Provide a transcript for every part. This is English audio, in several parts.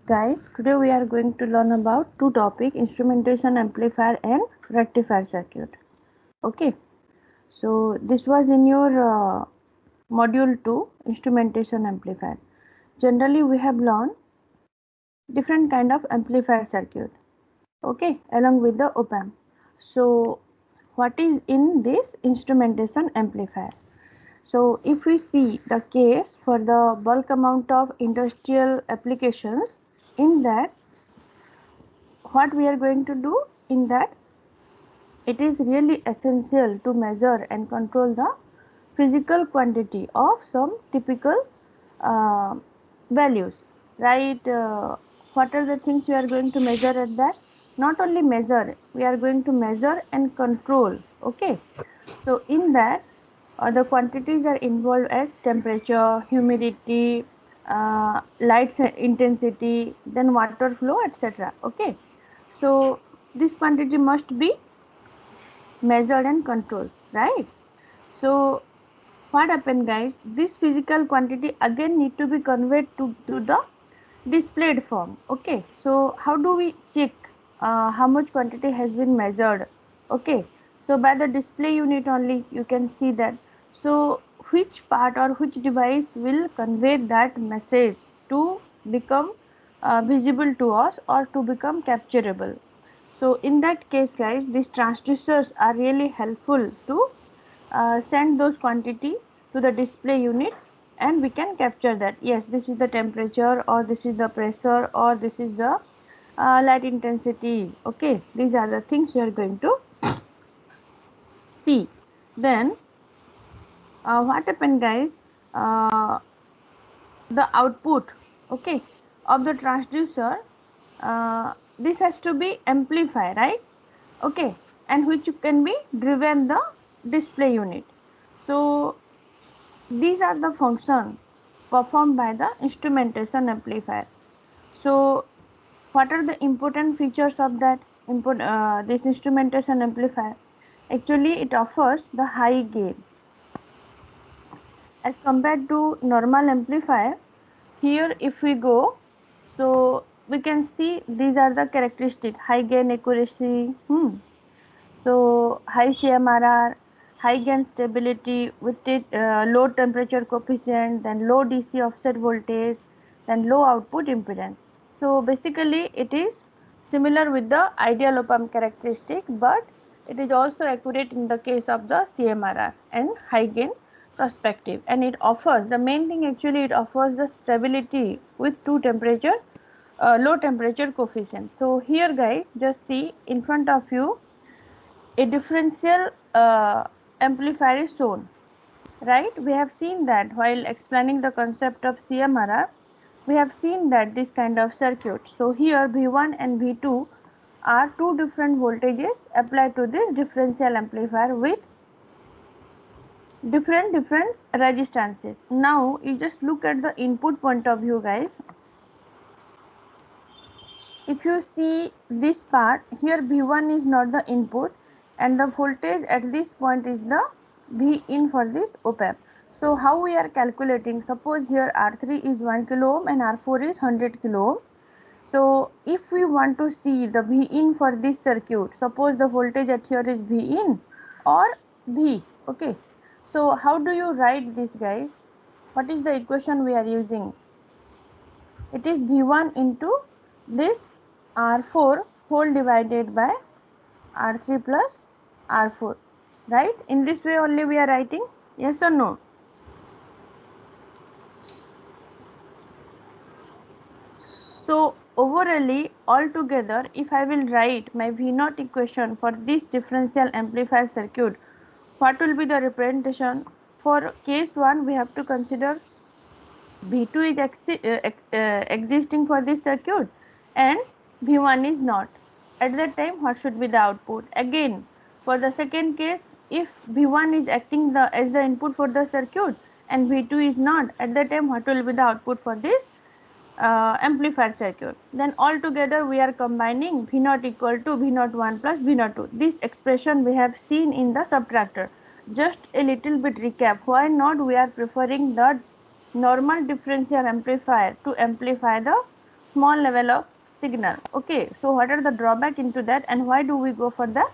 Guys, today we are going to learn about two topics, instrumentation amplifier and rectifier circuit. Okay, so this was in your module 2, instrumentation amplifier. Generally we have learned different kind of amplifier circuit, okay, along with the op amp. So what is in this instrumentation amplifier? So if we see the case for the bulk amount of industrial applications, in that what we are going to do in that, it is really essential to measure and control the physical quantity of some typical uh, values, right? What are the things we are going to measure at that? Not only measure, we are going to measure and control. Okay, so in that the quantities are involved as temperature, humidity, light intensity, then water flow, etc. Okay, so this quantity must be measured and controlled, right? So what happened, guys? This physical quantity again need to be conveyed to the displayed form. Okay, so how do we check how much quantity has been measured? Okay, so by the display unit only you can see that. So which part or which device will convey that message to become visible to us or to become capturable? So in that case, guys, these transducers are really helpful to send those quantity to the display unit, and we can capture that. Yes, this is the temperature, or this is the pressure, or this is the light intensity. Okay, these are the things we are going to see. Then what happened, guys? Uh, the output, okay, of the transducer, this has to be amplified, right? Okay, and which can be driven the display unit. So these are the functions performed by the instrumentation amplifier. So what are the important features of that this instrumentation amplifier? Actually, it offers the high gain as compared to normal amplifier. Here if we go, so we can see these are the characteristics: high gain accuracy, so high CMRR, high gain stability with low temperature coefficient, then low DC offset voltage, then low output impedance. So basically it is similar with the ideal op amp characteristic, but it is also accurate in the case of the CMRR and high gain perspective, and it offers, the main thing actually, it offers the stability with low temperature coefficient. So here guys, just see in front of you a differential amplifier is shown, right? We have seen that while explaining the concept of CMRR, we have seen that this kind of circuit. So here V1 and V2 are two different voltages applied to this differential amplifier with different resistances. Now you just look at the input point of view, guys. If you see this part here, V1 is not the input, and the voltage at this point is the V in for this op amp. So how we are calculating? Suppose here R3 is 1 kilo ohm and R4 is 100 kilo ohm. So if we want to see the V in for this circuit, suppose the voltage at here is V in or V. Okay, so how do you write this, guys? What is the equation we are using? It is V1 into this R4 whole divided by R3 plus R4, right? In this way only we are writing, yes or no? So overally, altogether, if I will write my V0 equation for this differential amplifier circuit, what will be the representation? For case 1, we have to consider V2 is existing for this circuit and V1 is not. At that time, what should be the output? Again, for the second case, if V1 is acting as the input for the circuit and V2 is not, at that time what will be the output for this amplifier circuit? Then altogether we are combining V0 equal to V01 plus V02. This expression we have seen in the subtractor. Just a little bit recap. Why not we are preferring the normal differential amplifier to amplify the small level of signal. Okay, so what are the drawback into that, and why do we go for the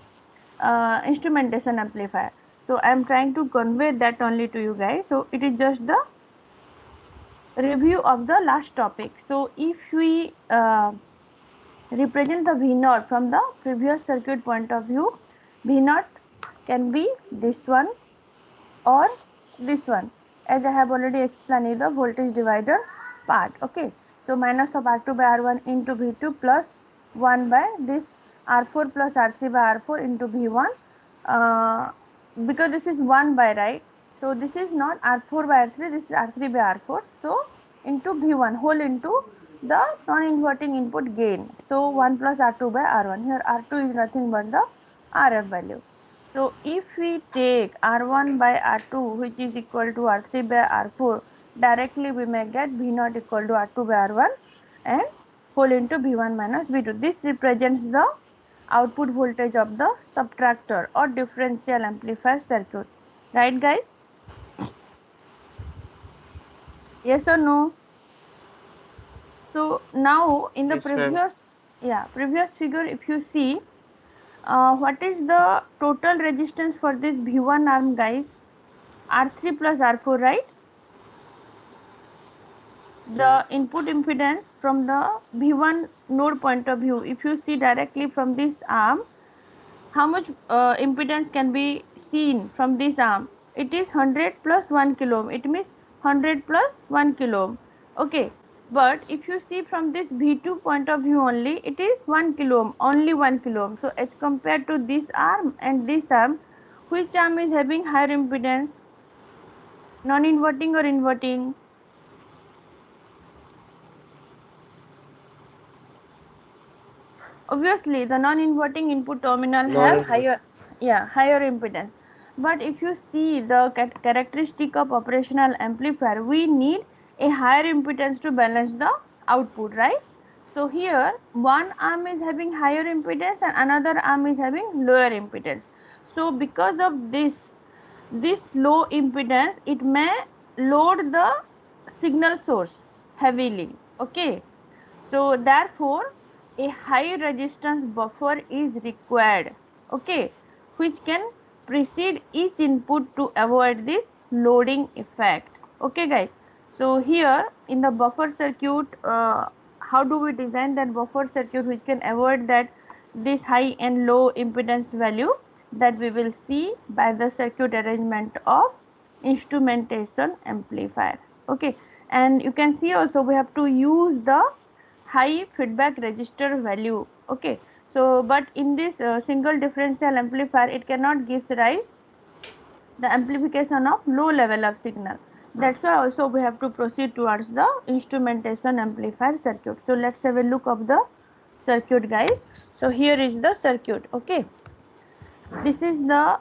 instrumentation amplifier? So I am trying to convey that only to you guys. So it is just the review of the last topic. So if we represent the V0 from the previous circuit point of view, V0 can be this one or this one, as I have already explained in the voltage divider part. Okay, so minus of R2 by R1 into V2 plus 1 by this R4 plus R3 by R4 into V1, because this is 1 by, right? So this is not R4 by R3, this is R3 by R4. So into V1 whole into the non-inverting input gain. So 1 plus R2 by R1. Here R2 is nothing but the RF value. So if we take R1 by R2, which is equal to R3 by R4, directly we may get V0 equal to R2 by R1 and whole into V1 minus V2. This represents the output voltage of the subtractor or differential amplifier circuit. Right, guys? Yes or no? So now in the previous figure, if you see, what is the total resistance for this V1 arm, guys? R3 plus R4, right? The input impedance from the V1 node point of view, if you see directly from this arm, how much impedance can be seen from this arm? It is 100 plus 1 kilo ohm. It means 100 plus 1 kilo ohm. Okay, but if you see from this V2 point of view only, it is 1 kilo ohm, only 1 kilo ohm. So as compared to this arm and this arm, which arm is having higher impedance? Non-inverting or inverting? Obviously the non-inverting input terminal have higher impedance. But if you see the characteristic of operational amplifier, we need a higher impedance to balance the output, right? So here one arm is having higher impedance and another arm is having lower impedance. So because of this low impedance, it may load the signal source heavily. Okay, so therefore a high resistance buffer is required, okay, which can precede each input to avoid this loading effect. Okay, guys. So here in the buffer circuit, how do we design that buffer circuit which can avoid that this high and low impedance value? That we will see by the circuit arrangement of instrumentation amplifier. Okay, and you can see also we have to use the high feedback resistor value. Okay, so but in this single differential amplifier, it cannot give rise the amplification of low level of signal. That's why also we have to proceed towards the instrumentation amplifier circuit. So let's have a look of the circuit, guys. So here is the circuit. Okay, this is the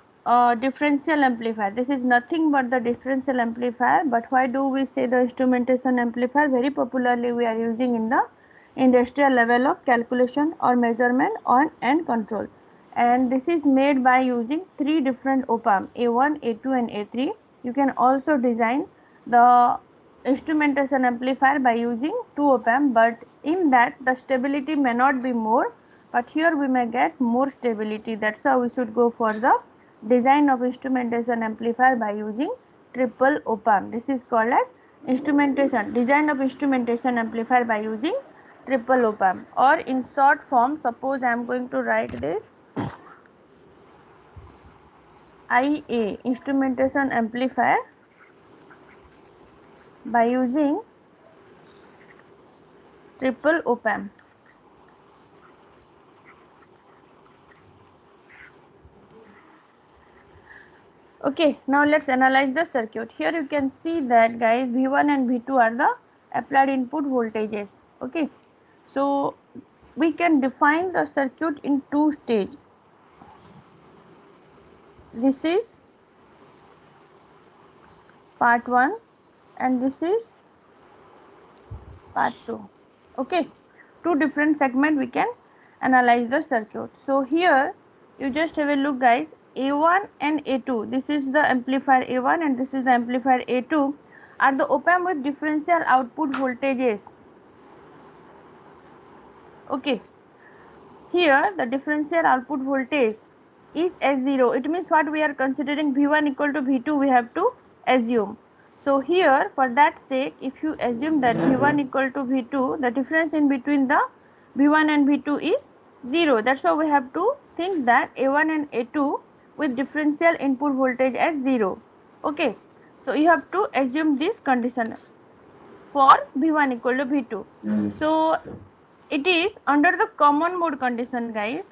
differential amplifier. This is nothing but the differential amplifier. But why do we say the instrumentation amplifier? Very popularly we are using in the industrial level of calculation or measurement on and control. And this is made by using three different op-amp, A1, A2 and A3. You can also design the instrumentation amplifier by using two op-amp, but in that the stability may not be more, but here we may get more stability. That's how we should go for the design of instrumentation amplifier by using triple op-amp. This is called as instrumentation, design of instrumentation amplifier by using triple op-amp, or in short form, suppose I am going to write this IA, instrumentation amplifier by using triple op-amp. Okay, now let's analyze the circuit. Here you can see that, guys, V1 and V2 are the applied input voltages. Okay, so we can define the circuit in two stages. This is part 1 and this is part 2. Okay, two different segments we can analyze the circuit. So here you just have a look, guys. A1 and A2, this is the amplifier A1 and this is the amplifier A2, are the op-amp with differential output voltages. Okay, here the differential output voltage is S0. It means what we are considering V1 equal to V2 we have to assume. So here for that sake, if you assume that V1 equal to V2, the difference in between the V1 and V2 is 0. That's why we have to think that A1 and A2 with differential input voltage as 0. Okay, so you have to assume this condition for V1 equal to V2. So it is under the common mode condition, guys.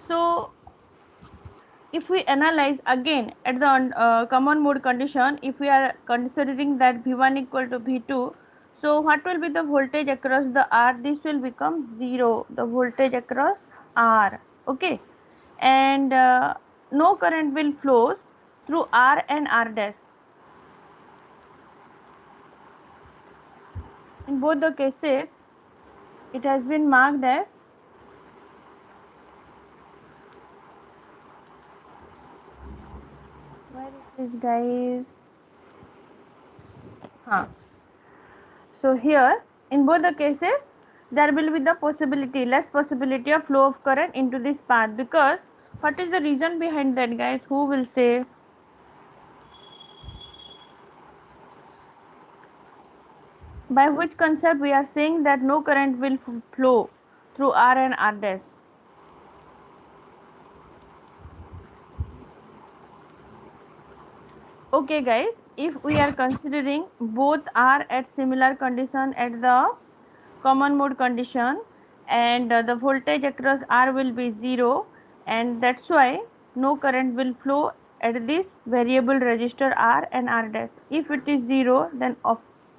So if we analyze again at the common mode condition, if we are considering that V1 equal to V2, so what will be the voltage across the R? This will become 0, the voltage across R. Okay, and no current will flows through R and R dash. In both the cases, it has been marked as where it is, guys. So here in both the cases there will be the possibility, less possibility of flow of current into this path, because what is the reason behind that, guys? Who will say? By which concept we are saying that no current will flow through R and R dash? Okay guys, if we are considering both are at similar condition at the common mode condition, and the voltage across R will be 0, and that's why no current will flow at this variable resistor R and R dash. If it is 0, then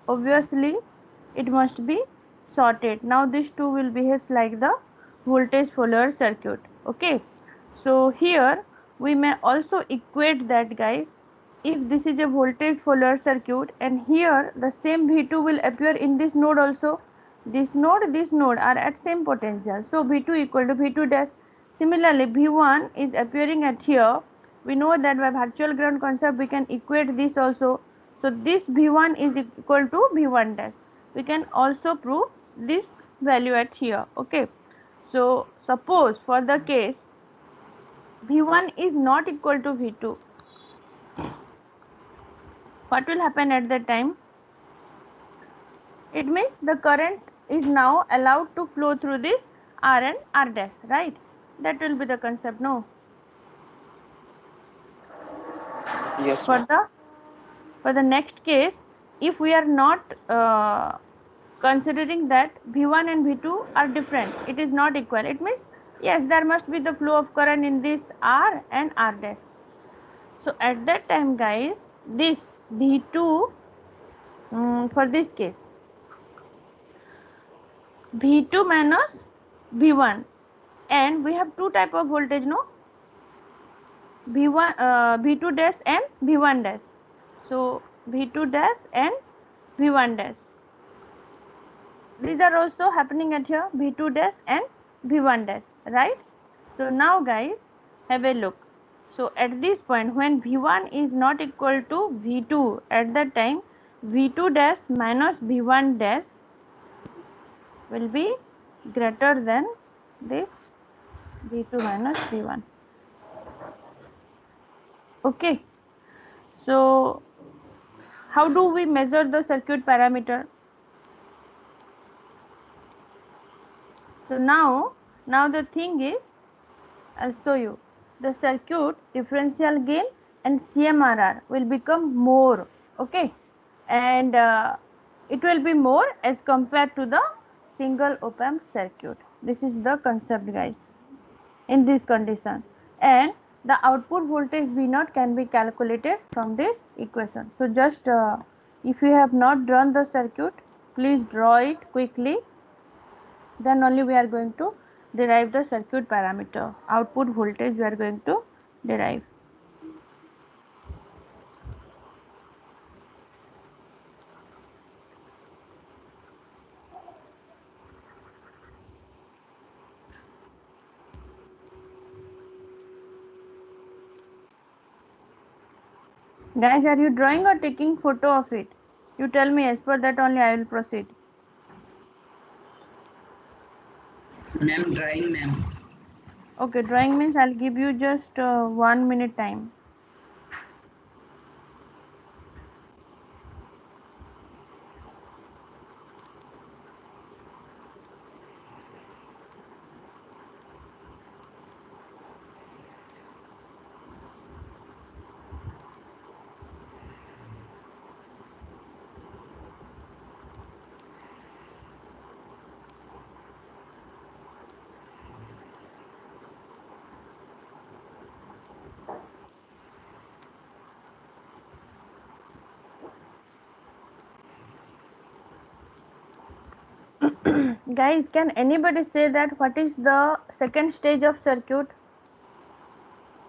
obviously it must be shorted. Now these two will behave like the voltage follower circuit. Okay, so here we may also equate that, guys. If this is a voltage follower circuit and here the same V2 will appear in this node also, this node are at same potential, so V2 equal to V2 dash. Similarly V1 is appearing at here, we know that by virtual ground concept we can equate this also, so this V1 is equal to V1 dash. We can also prove this value at here. Okay, so suppose for the case V1 is not equal to V2, what will happen at that time? It means the current is now allowed to flow through this R and R dash, right? That will be the concept, no? Yes, For the next case, if we are not considering that V1 and V2 are different, it is not equal, it means yes, there must be the flow of current in this R and R dash. So at that time, guys, this V2 for this case V2 minus V1, and we have two type of voltage, no? V1 V2 dash and V1 dash. So V2 dash and V1 dash, these are also happening at here, V2 dash and V1 dash, right? So now guys, have a look. So at this point when V1 is not equal to V2, at that time V2 dash minus V1 dash will be greater than this V2 minus V1. Okay, so how do we measure the circuit parameter? So now the thing is, I'll show you the circuit differential gain and CMRR will become more. Okay, and it will be more as compared to the single op-amp circuit. This is the concept, guys, in this condition, and the output voltage V0 can be calculated from this equation. So just if you have not drawn the circuit, please draw it quickly, then only we are going to derive the circuit parameter. Output voltage we are going to derive. Guys, are you drawing or taking photo of it? You tell me, as per that only I will proceed. Ma'am, drawing, ma'am. Okay, drawing means I'll give you just 1 minute time. Guys, can anybody say that what is the second stage of circuit?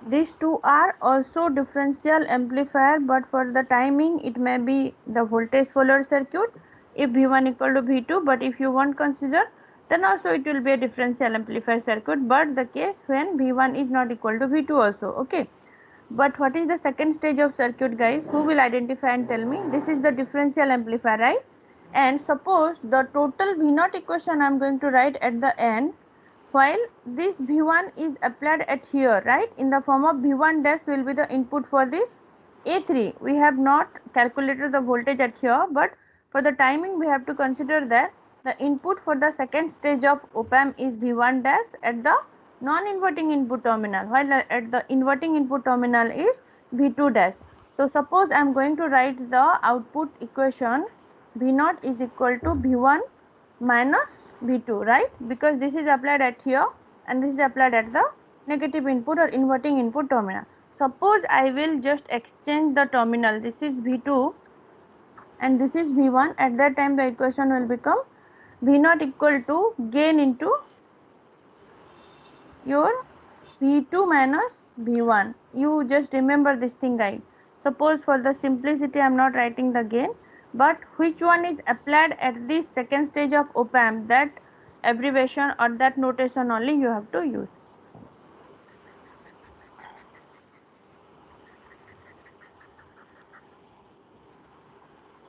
These two are also differential amplifier, but for the timing it may be the voltage follower circuit if V1 equal to V2, but if you won't consider, then also it will be a differential amplifier circuit, but the case when V1 is not equal to V2 also. Okay, but what is the second stage of circuit, guys? Who will identify and tell me? This is the differential amplifier, right? And suppose the total V0 equation I am going to write at the end, while this V1 is applied at here, right, in the form of V1 dash will be the input for this A3. We have not calculated the voltage at here, but for the timing we have to consider that the input for the second stage of op-amp is V1 dash at the non-inverting input terminal, while at the inverting input terminal is V2 dash. So suppose I am going to write the output equation V0 is equal to V1 minus V2, right, because this is applied at here and this is applied at the negative input or inverting input terminal. Suppose I will just exchange the terminal, this is V2 and this is V1, at that time the equation will become V0 equal to gain into your V2 minus V1. You just remember this thing, guys. Suppose for the simplicity I am not writing the gain, but which one is applied at this second stage of op-amp, that abbreviation or that notation only you have to use.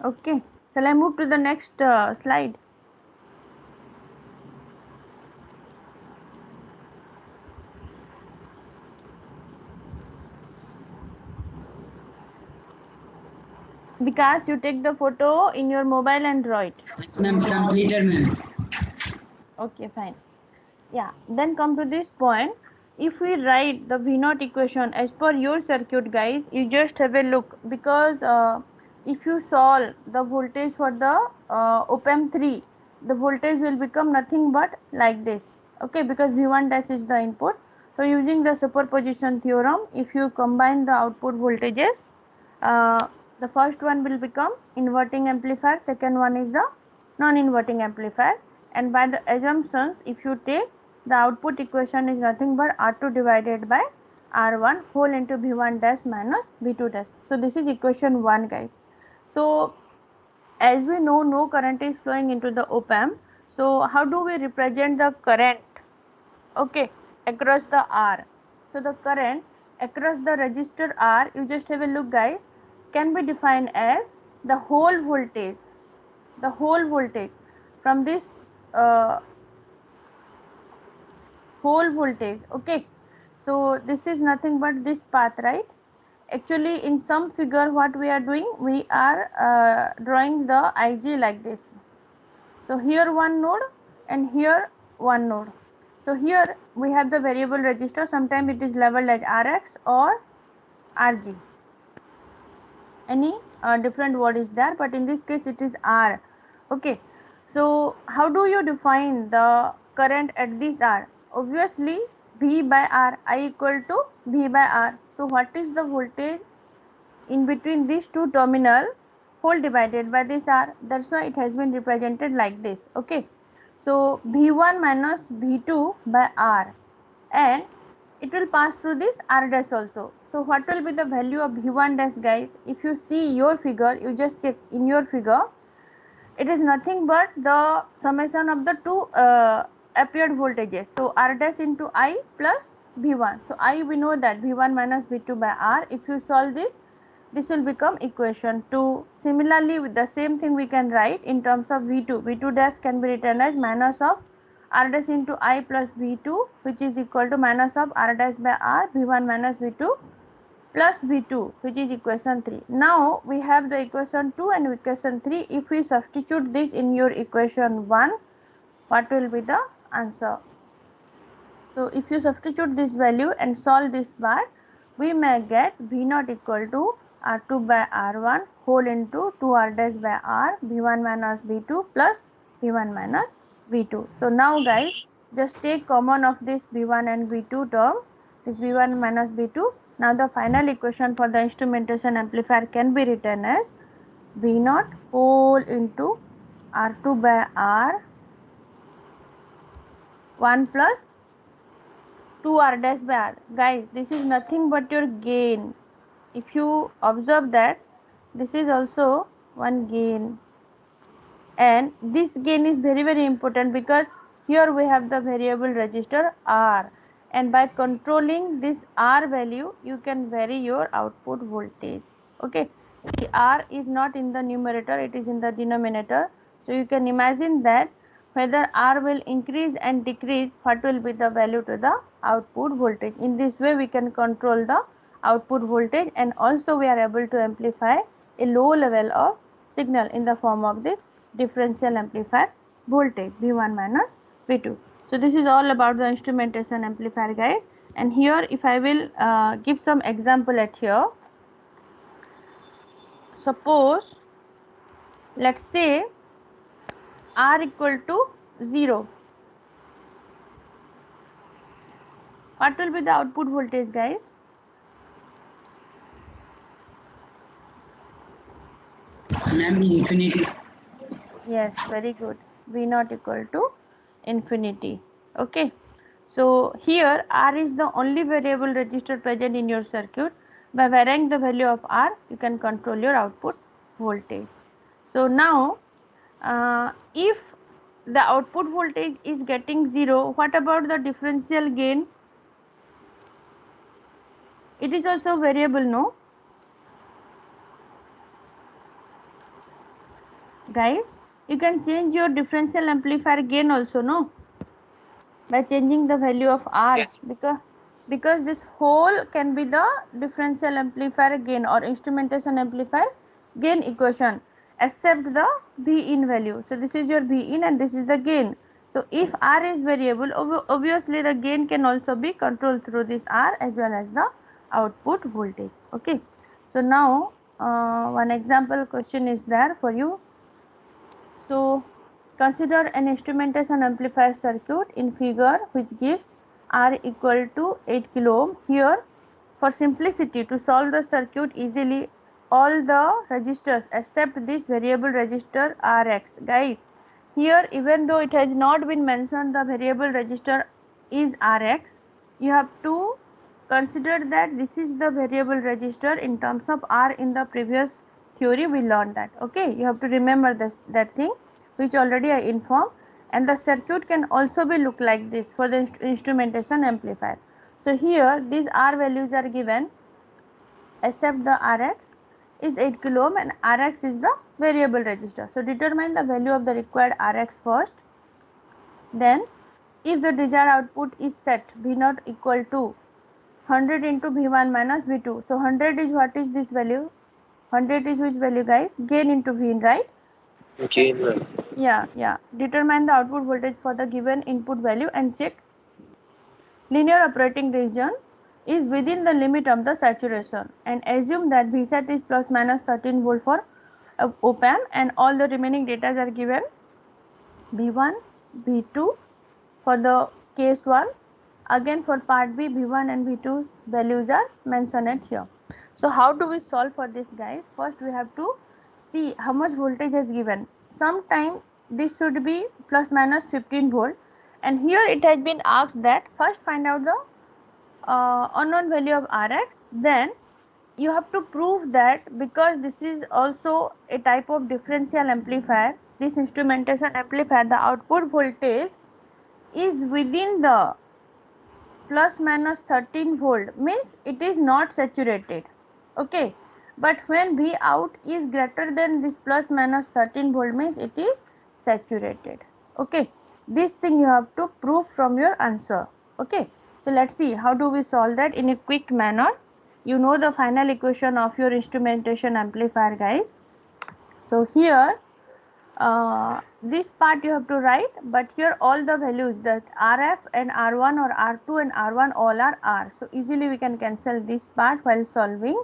Okay, shall I move to the next slide? Because you take the photo in your mobile and draw it. Yes, ma'am, completed, ma'am. Okay, fine. Yeah, then come to this point. If we write the V0 equation as per your circuit, guys, you just have a look, because if you solve the voltage for the op-amp 3, the voltage will become nothing but like this. Okay, because V1 dash is the input. So using the superposition theorem, if you combine the output voltages, the first one will become inverting amplifier, second one is the non-inverting amplifier, and by the assumptions if you take, the output equation is nothing but R2 divided by R1 whole into V1 dash minus V2 dash. So this is equation 1, guys. So as we know, no current is flowing into the op-amp. So how do we represent the current? Okay, across the R. So the current across the resistor R, you just have a look, guys, can be defined as the whole voltage, the whole voltage from this whole voltage. Okay, so this is nothing but this path, right? Actually in some figure what we are doing, we are drawing the IG like this. So here one node and here one node. So here we have the variable resistor, sometimes it is labeled as Rx or Rg. Any different word is there, but in this case it is R. Okay, so how do you define the current at this R? Obviously V by R, I equal to V by R. So what is the voltage in between these two terminal, whole divided by this R? That's why it has been represented like this. Okay, so V1 minus V2 by R, and it will pass through this R dash also. So what will be the value of V1 dash, guys? If you see your figure, you just check in your figure, it is nothing but the summation of the two appeared voltages. So R dash into I plus V1. So I, we know that V1 minus V2 by R. If you solve this, this will become equation 2. Similarly, with the same thing we can write in terms of V2. V2 dash can be written as minus of R dash into I plus V2, which is equal to minus of R dash by R, V1 minus V2 plus V2, which is equation 3. Now we have the equation 2 and equation 3. If we substitute this in your equation 1, what will be the answer? So if you substitute this value and solve this part, we may get V0 equal to R2 by R1 whole into 2R dash by R, V1 minus V2 plus V1 minus V2. So now guys, just take common of this V1 and V2 term, this V1 minus V2. Now the final equation for the instrumentation amplifier can be written as V0 whole into R2 by R 1 plus 2R dash by R. Guys, this is nothing but your gain. If you observe that, this is also one gain. And this gain is very important because here we have the variable resistor R. And by controlling this R value, you can vary your output voltage. Okay. The R is not in the numerator, it is in the denominator. So you can imagine that whether R will increase and decrease, what will be the value to the output voltage. In this way we can control the output voltage, and also we are able to amplify a low level of signal in the form of this differential amplifier voltage V1 minus V2. So this is all about the instrumentation amplifier guys. And here if I will give some example at here, suppose let's say R equal to 0. What will be the output voltage guys? Ma'am, infinity. Yes, very good. V0 equal to infinity. Okay. So here R is the only variable resistor present in your circuit. By varying the value of R, you can control your output voltage. So now if the output voltage is getting 0, what about the differential gain? It is also variable, no? Guys, you can change your differential amplifier gain also, no? By changing the value of R. Yes. Because this whole can be the differential amplifier gain or instrumentation amplifier gain equation, except the V in value. So this is your V in and this is the gain. So if R is variable, obviously the gain can also be controlled through this R as well as the output voltage. Okay. So now one example question is there for you. So consider an instrumentation amplifier circuit in figure which gives R equal to 8 kilo ohm. Here, for simplicity, to solve the circuit easily, all the resistors except this variable resistor Rx. Guys, here even though it has not been mentioned the variable resistor is Rx, you have to consider that this is the variable resistor in terms of R. In the previous theory we learned that. Okay, you have to remember that thing which already I informed. And the circuit can also be look like this for the instrumentation amplifier. So here these R values are given, except the Rx is 8 kilo ohm and Rx is the variable resistor. So determine the value of the required Rx first. Then if the desired output is set V0 equal to 100 into V1 minus V2. So 100 is what is this value? 100 is which value guys? Gain into V in, right? Gain, ma'am. Yeah. Determine the output voltage for the given input value and check linear operating region is within the limit of the saturation, and assume that Vset is plus minus 13 volt for op amp and all the remaining data are given V1, V2 for the case 1. Again for part B, V1 and V2 values are mentioned here. So how do we solve for this guys? First we have to see how much voltage is given. Sometime this should be plus minus 15 volt, and here it has been asked that first find out the unknown value of Rx, then you have to prove that because this is also a type of differential amplifier, this instrumentation amplifier, the output voltage is within the plus minus 13 volt, means it is not saturated. Okay, but when V out is greater than this plus minus 13 volt means it is saturated. Okay, this thing you have to prove from your answer. Okay, so let's see how do we solve that in a quick manner. You know the final equation of your instrumentation amplifier, guys. So here this part you have to write, but here all the values that RF and R1 or R2 and R1 all are R. So easily we can cancel this part while solving,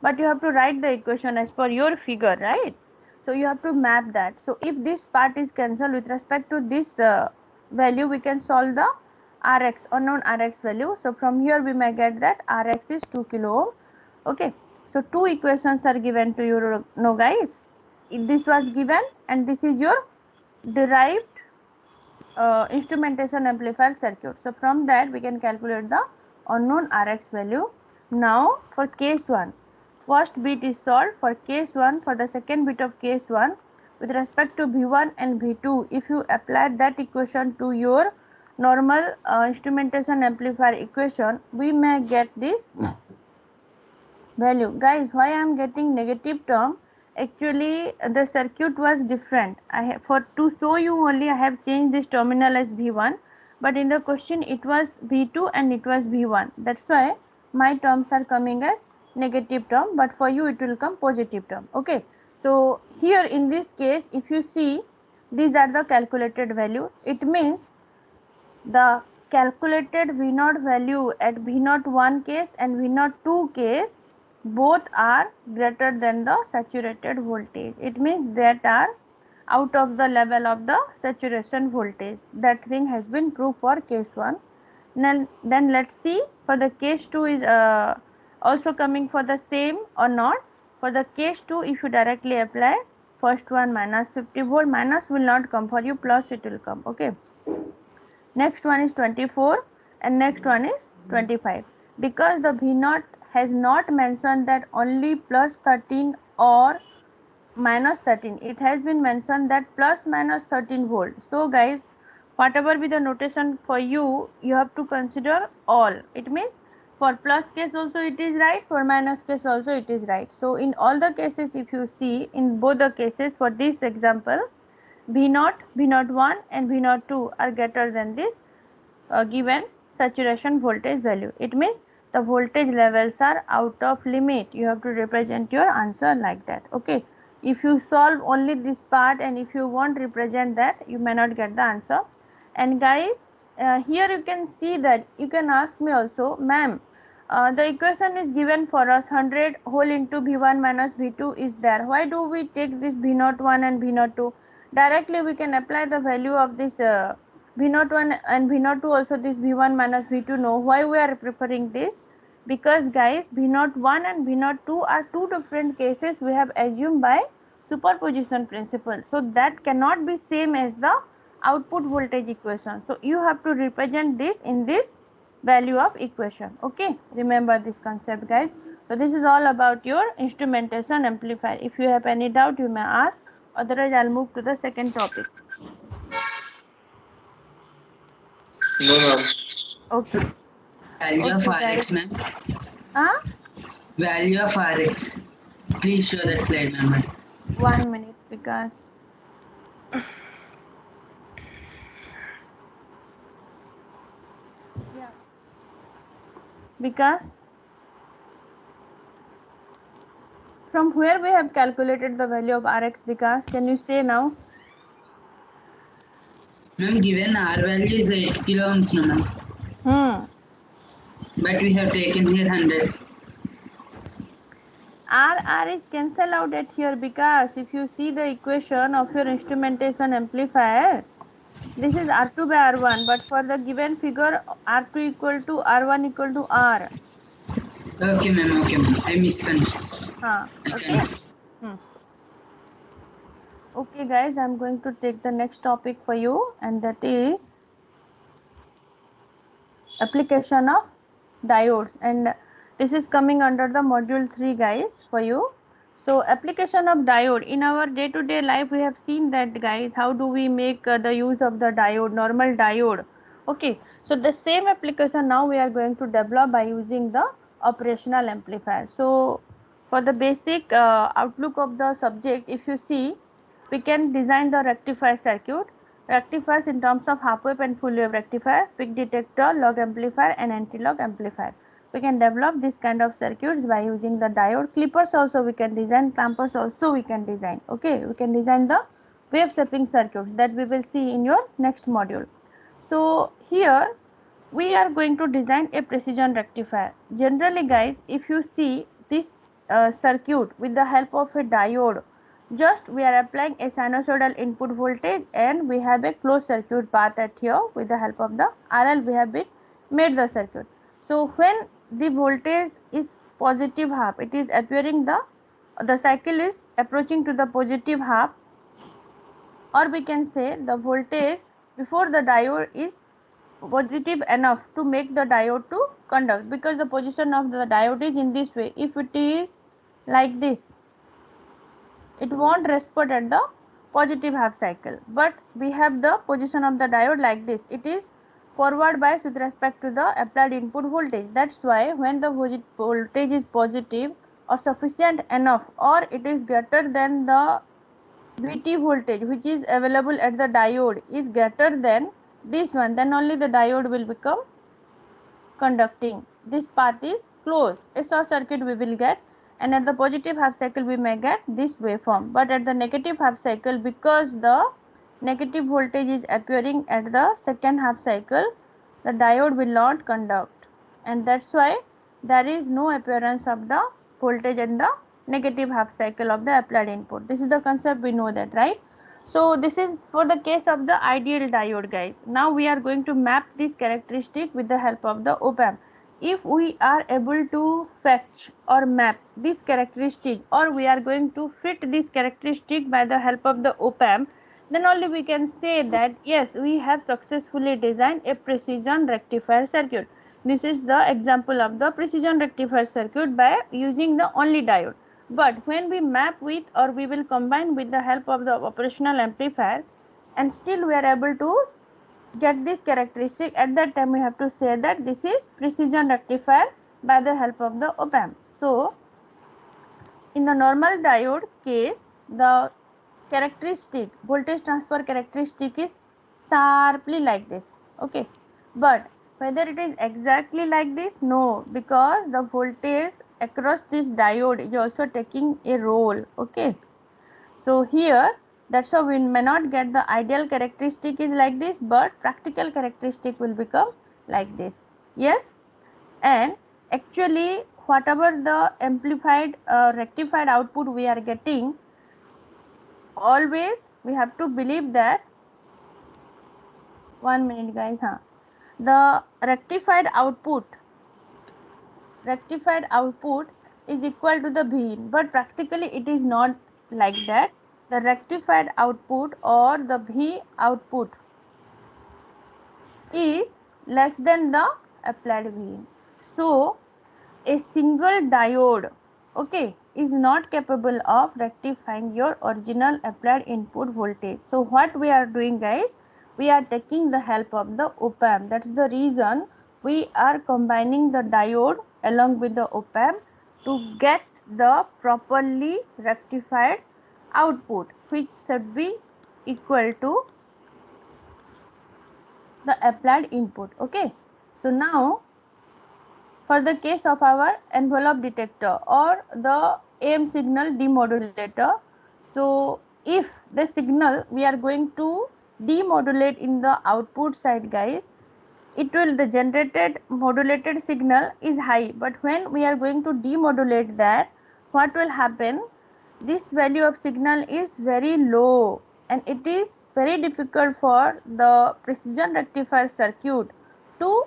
but you have to write the equation as per your figure, right? So you have to map that. So if this part is cancelled with respect to this value, we can solve the Rx, unknown Rx value. So from here we may get that Rx is 2 kilo ohm. Okay, so two equations are given to you, no guys. This was given and this is your derived instrumentation amplifier circuit. So from that we can calculate the unknown Rx value. Now for case 1, first bit is solved. For case 1, for the second bit of case 1, with respect to V1 and V2, if you apply that equation to your normal instrumentation amplifier equation, we may get this value. Guys, why I am getting negative term? Actually the circuit was different. I have, for to show you only, I have changed this terminal as V1, but in the question it was V2 and it was V1. That's why my terms are coming as negative term, but for you it will come positive term. Okay, so here in this case, if you see, these are the calculated value. It means the calculated V0 value at V0 1 case and V0 2 case, both are greater than the saturated voltage. It means that are out of the level of the saturation voltage. That thing has been proved for case 1. Then let's see for the case 2 is also coming for the same or not. For the case 2, if you directly apply first one minus 50 volt, minus will not come for you, plus it will come. Okay, next one is 24 and next one is 25. Because the V0 has not mentioned that only plus 13 or minus 13, it has been mentioned that plus minus 13 volt. So guys, whatever be the notation for you, you have to consider all. It means for plus case also it is right, for minus case also it is right. So in all the cases, if you see in both the cases, for this example, V0, V0 1 and V0 2 are greater than this given saturation voltage value. It means the voltage levels are out of limit. You have to represent your answer like that. Okay, if you solve only this part and if you won't represent that, you may not get the answer. And guys, here you can see that you can ask me also, ma'am, the equation is given for us 100 whole into V1 minus V2 is there. Why do we take this V01 and V02? Directly we can apply the value of this V01 and V02 also, this V1 minus V2. No, why we are preferring this? Because guys, V01 and V02 are two different cases we have assumed by superposition principle. So that cannot be same as the output voltage equation. So you have to represent this in this value of equation. Okay, remember this concept, guys. So this is all about your instrumentation amplifier. If you have any doubt, you may ask. Otherwise, I'll move to the second topic. No, ma'am. Okay. Value of Okay, Rx, guys. ma'am. Value of Rx. Please show that slide, ma'am. 1 minute, because yeah, because from where we have calculated the value of Rx, because can you say now? Ma'am, given R value is 8 kilo ohms, no, ma'am. But we have taken here 100. R is cancel out at here, because if you see the equation of your instrumentation amplifier, this is R2 by R1, but for the given figure, R2 equal to R1 equal to R. Okay, ma'am. Okay, ma'am. I misconfused. Okay. Okay, guys, I'm going to take the next topic for you, and that is application of diodes, and this is coming under the module 3, guys, for you. So application of diode in our day-to-day life, we have seen that, guys, how do we make the use of the diode, normal diode. Okay, so the same application now we are going to develop by using the operational amplifier. So for the basic outlook of the subject, if you see, we can design the rectifier circuit. Rectifiers in terms of half wave and full wave rectifier, peak detector, log amplifier and anti-log amplifier. We can develop this kind of circuits by using the diode. Clippers also we can design, clampers also we can design. Okay, we can design the wave shaping circuit that we will see in your next module. So here we are going to design a precision rectifier. Generally guys, if you see this circuit with the help of a diode, just we are applying a sinusoidal input voltage and we have a closed circuit path at here. With the help of the RL we have made the circuit. So when the voltage is positive half, it is appearing the cycle is approaching to the positive half, or we can say the voltage before the diode is positive enough to make the diode to conduct, because the position of the diode is in this way. If it is like this, it won't respond at the positive half cycle, but we have the position of the diode like this. It is forward bias with respect to the applied input voltage. That's why when the voltage is positive or sufficient enough, or it is greater than the Vt voltage which is available at the diode is greater than this one, then only the diode will become conducting. This path is closed. A short circuit we will get, and at the positive half cycle we may get this waveform, but at the negative half cycle, because the negative voltage is appearing at the second half cycle, the diode will not conduct, and that's why there is no appearance of the voltage in the negative half cycle of the applied input. This is the concept, we know that, right? So this is for the case of the ideal diode guys. Now we are going to map this characteristic with the help of the op-amp. If we are able to fetch or map this characteristic, or we are going to fit this characteristic by the help of the op-amp, then only we can say that yes, we have successfully designed a precision rectifier circuit. This is the example of the precision rectifier circuit by using the only diode. But when we map with, or we will combine with the help of the operational amplifier, and still we are able to get this characteristic, at that time we have to say that this is precision rectifier by the help of the op-amp. So in the normal diode case, the characteristic, voltage transfer characteristic is sharply like this. Okay, but whether it is exactly like this, no, because the voltage across this diode is also taking a role. Okay, so here that's how we may not get the ideal characteristic is like this, but practical characteristic will become like this. Yes, and actually whatever the amplified rectified output we are getting, always we have to believe that, 1 minute guys, the rectified output is equal to the Vin, but practically it is not like that. The rectified output or the V output is less than the applied Vin. So a single diode, okay, is not capable of rectifying your original applied input voltage. So what we are doing guys, we are taking the help of the op-amp. That's the reason we are combining the diode along with the op-amp to get the properly rectified output, which should be equal to the applied input. Okay, so now for the case of our envelope detector or the AM signal demodulator, so if the signal we are going to demodulate in the output side guys, it will, the generated modulated signal is high, but when we are going to demodulate that, what will happen, this value of signal is very low, and it is very difficult for the precision rectifier circuit to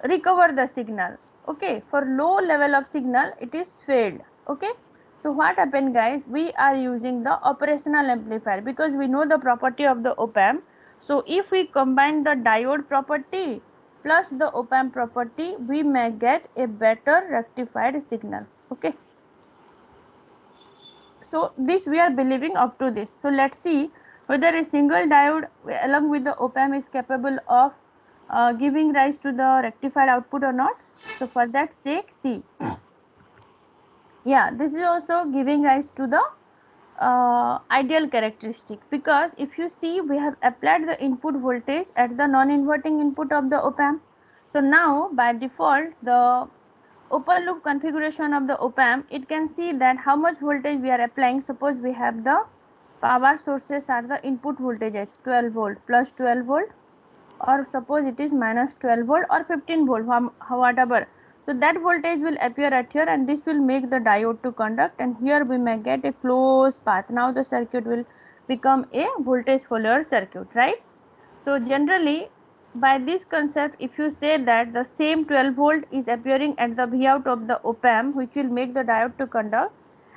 recover the signal. Okay, for low level of signal it is failed. Okay, so what happened guys, we are using the operational amplifier because we know the property of the op-amp. So if we combine the diode property plus the op-amp property, we may get a better rectified signal. Okay, so this we are believing up to this. So let's see whether a single diode along with the op-amp is capable of giving rise to the rectified output or not. So for that sake, see, Yeah, this is also giving rise to the ideal characteristic, because if you see, we have applied the input voltage at the non-inverting input of the op amp. So now by default, the open loop configuration of the op amp, it can see that how much voltage we are applying. Suppose we have the power sources are the input voltages 12 volt plus 12 volt, or suppose it is minus 12 volt or 15 volt, whatever. So that voltage will appear at here, and this will make the diode to conduct, and here we may get a closed path. Now the circuit will become a voltage follower circuit, right? So generally, by this concept, if you say that the same 12 volt is appearing at the Vout of the op amp, which will make the diode to conduct,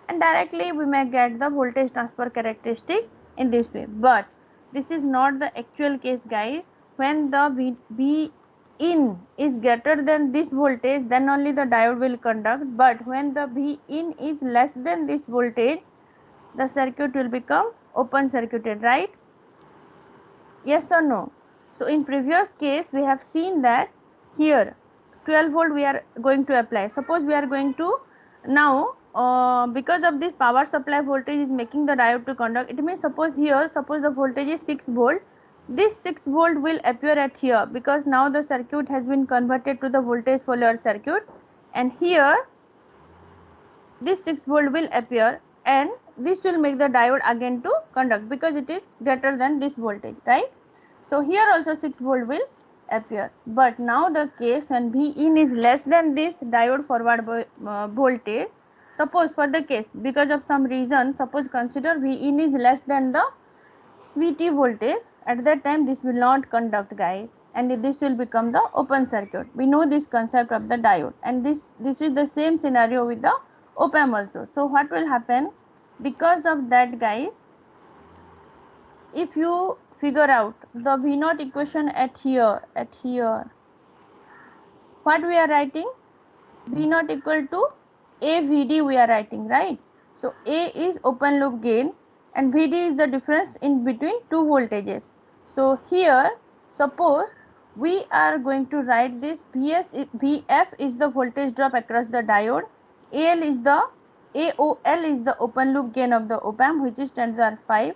and directly we may get the voltage transfer characteristic in this way. But this is not the actual case, guys. When the V in is greater than this voltage, then only the diode will conduct. But when the V in is less than this voltage, the circuit will become open circuited, right? Yes or no? So in previous case, we have seen that here 12 volt we are going to apply. Suppose we are going to now, because of this power supply voltage is making the diode to conduct, it means suppose here, suppose the voltage is 6 volt, this 6 volt will appear at here, because now the circuit has been converted to the voltage follower circuit, and here this 6 volt will appear, and this will make the diode again to conduct, because it is greater than this voltage, right? So here also 6 volt will appear. But now the case when V in is less than this diode forward voltage, suppose for the case, because of some reason, suppose consider V in is less than the Vt voltage, at that time this will not conduct, guys, and this will become the open circuit. We know this concept of the diode, and this is the same scenario with the op amp also. So what will happen? Because of that, guys, if you figure out the V naught equation at here, what we are writing? V naught equal to AVD we are writing, right? So A is open loop gain and VD is the difference in between two voltages. So here, suppose we are going to write this VF is the voltage drop across the diode, AOL is the open loop gain of the op amp, which is 10 to the power 5.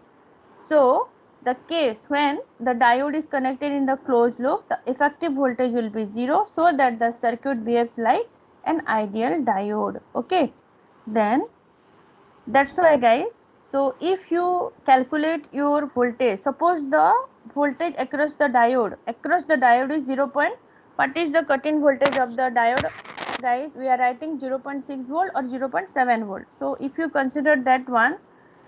So the case when the diode is connected in the closed loop, the effective voltage will be 0, so that the circuit behaves like an ideal diode. Okay, then that's why, guys, so if you calculate your voltage, suppose the voltage across the diode is 0. What is the cut-in voltage of the diode, guys? We are writing 0.6 volt or 0.7 volt. So if you consider that one,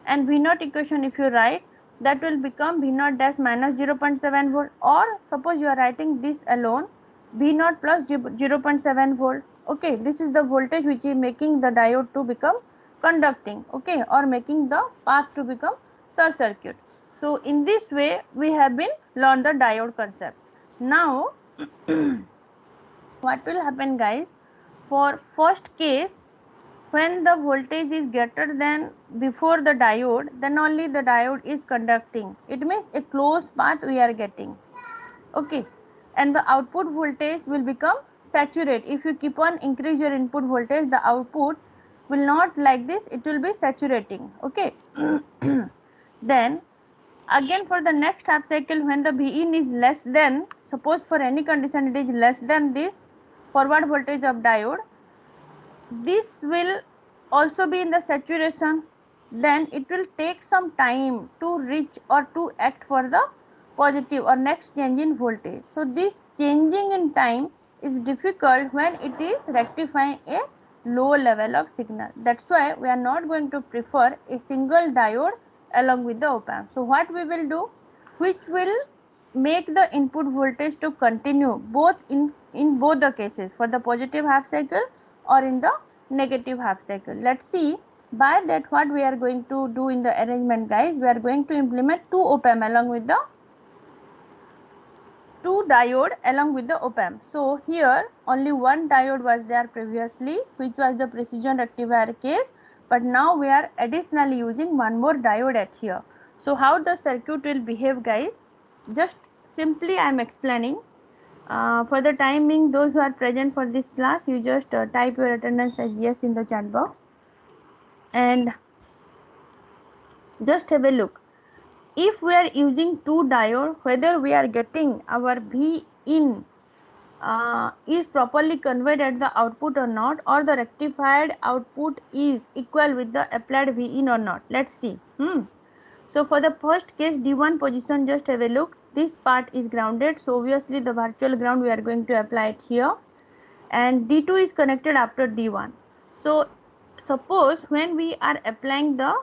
and V naught equation if you write, that will become V naught dash minus 0.7 volt, or suppose you are writing this alone, V naught plus 0.7 volt. Okay, this is the voltage which is making the diode to become conducting, okay, or making the path to become short circuit. So in this way we have been learned the diode concept. Now what will happen, guys? For first case, when the voltage is greater than before the diode, then only the diode is conducting. It means a closed path we are getting. Okay, and the output voltage will become saturate. If you keep on increase your input voltage, the output will not like this, it will be saturating. Okay. Then again for the next half cycle, when the V in is less than, suppose for any condition it is less than this forward voltage of diode, this will also be in the saturation, then it will take some time to reach or to act for the positive or next change in voltage. So this changing in time is difficult when it is rectifying a low level of signal. That's why we are not going to prefer a single diode along with the op amp. So what we will do, which will make the input voltage to continue both in both the cases, for the positive half cycle or in the negative half cycle. Let's see by that what we are going to do in the arrangement, guys. We are going to implement two op amp along with the two diode along with the op amp. So here only one diode was there previously, which was the precision rectifier case, but now we are additionally using one more diode at here. So how the circuit will behave, guys? Just simply I am explaining. For the time being, those who are present for this class, you just type your attendance as yes in the chat box. And just have a look. If we are using two diode, whether we are getting our V in is properly conveyed at the output or not, or the rectified output is equal with the applied V in or not. Let's see. So for the first case, D1 position, just have a look. This part is grounded, so obviously the virtual ground we are going to apply it here, and D2 is connected after D1. So suppose when we are applying the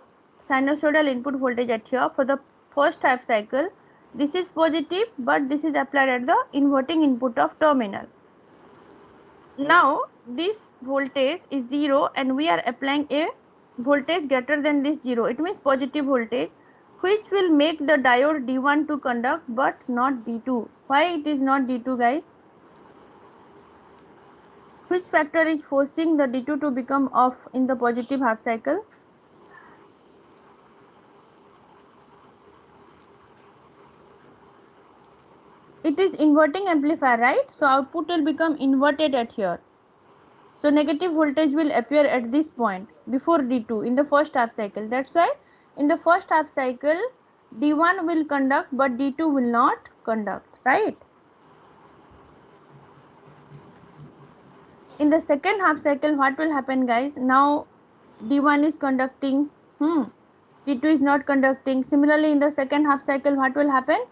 sinusoidal input voltage at here for the first half cycle, this is positive, but this is applied at the inverting input of terminal. Now this voltage is 0 and we are applying a voltage greater than this 0. It means positive voltage, which will make the diode D1 to conduct but not D2. Why it is not D2, guys? Which factor is forcing the D2 to become off in the positive half cycle? It is inverting amplifier, right? So output will become inverted at here. So negative voltage will appear at this point before D2 in the first half cycle. That's why in the first half cycle D1 will conduct but D2 will not conduct, right? In the second half cycle, what will happen, guys? Now D1 is conducting, D2 is not conducting. Similarly, in the second half cycle, what will happen?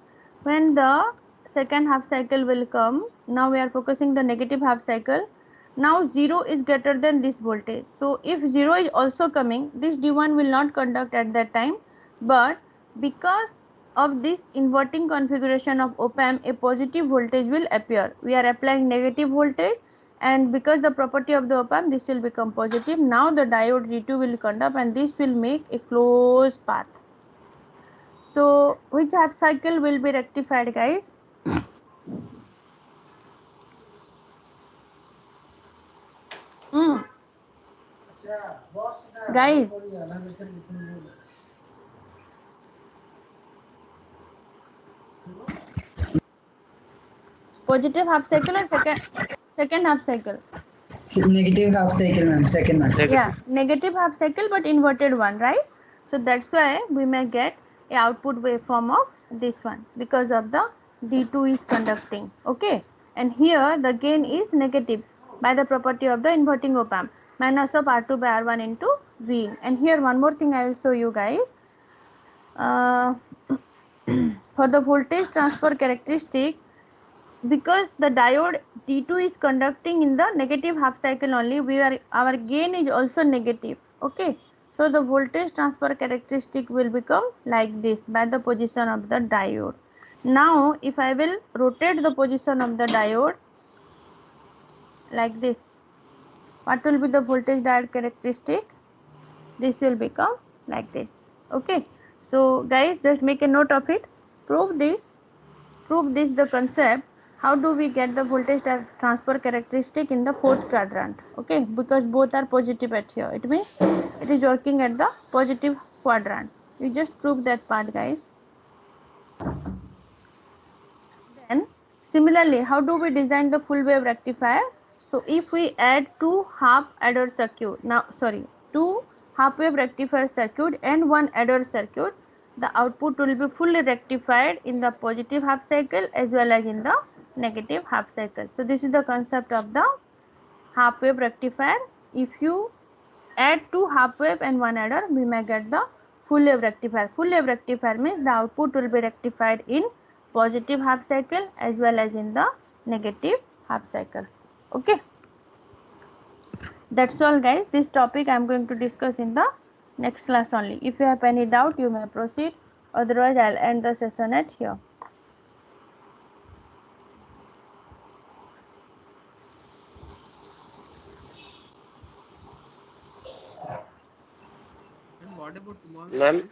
When the second half cycle will come, now we are focusing the negative half cycle. Now 0 is greater than this voltage. So if 0 is also coming, this D1 will not conduct at that time. But because of this inverting configuration of op-amp, a positive voltage will appear. We are applying negative voltage, and because the property of the op-amp, this will become positive. Now the diode D2 will conduct and this will make a closed path. So which half cycle will be rectified, guys? Guys, positive half cycle or second half cycle? Negative half cycle, ma'am. Second one. Yeah, negative half cycle but inverted one, right? So that's why we may get a output waveform of this one because of the D2 is conducting. Okay, and here the gain is negative by the property of the inverting op-amp, minus of R2 by R1 into V. And here one more thing I will show you, guys. For the voltage transfer characteristic, because the diode D2 is conducting in the negative half cycle only, our gain is also negative. Okay, so the voltage transfer characteristic will become like this by the position of the diode. Now if I will rotate the position of the diode like this, what will be the voltage diode characteristic? This will become like this. Okay, so guys, just make a note of it. Prove this the concept. How do we get the voltage transfer characteristic in the fourth quadrant? Okay, because both are positive at here, it means it is working at the positive quadrant. You just prove that part, guys. Then similarly, how do we design the full wave rectifier? So if we add two half adder circuit, two half wave rectifier circuit and one adder circuit, the output will be fully rectified in the positive half cycle as well as in the negative half cycle. So this is the concept of the half wave rectifier. If you add two half wave and one adder, we may get the full wave rectifier. Full wave rectifier means the output will be rectified in positive half cycle as well as in the negative half cycle. Okay, that's all, guys. This topic I am going to discuss in the next class only. If you have any doubt, you may proceed. Otherwise, I'll end the session at here. And what about tomorrow? Ma'am,